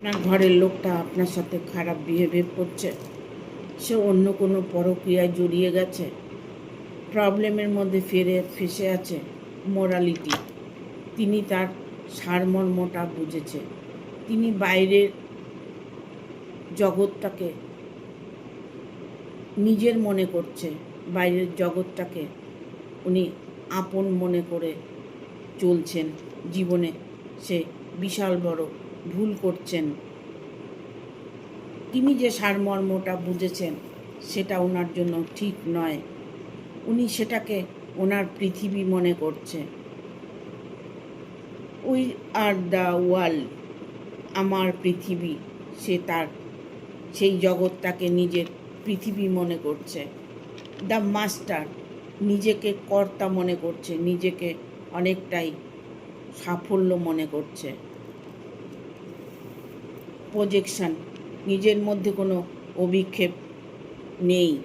আপনার ঘরের লোকটা আপনার সাথে খারাপ বিহেভিয়ার করছে, সে অন্য কোনো পরক্রিয়ায় জড়িয়ে গেছে, প্রবলেমের মধ্যে ফেসে আছে। মোরালিটি, তিনি তার সারমর্মটা বুঝেছে। তিনি বাইরের জগৎটাকে নিজের মনে করছে, বাইরের জগৎটাকে উনি আপন মনে করে চলছেন। জীবনে সে বিশাল বড় ভুল করছেন। তিনি যে সারমর্মটা বুঝেছেন সেটা ওনার জন্য ঠিক নয়। উনি সেটাকে ওনার পৃথিবী মনে করছে। উই আর দ্য ওয়ার্ল্ড, আমার পৃথিবী। সে তার সেই জগৎটাকে নিজের পৃথিবী মনে করছে। দ্য মাস্টার, নিজেকে কর্তা মনে করছে, নিজেকে অনেকটাই সাফল্য মনে করছে। প্রজেকশন, নিজের মধ্যে কোনো অভিক্ষেপ নেই।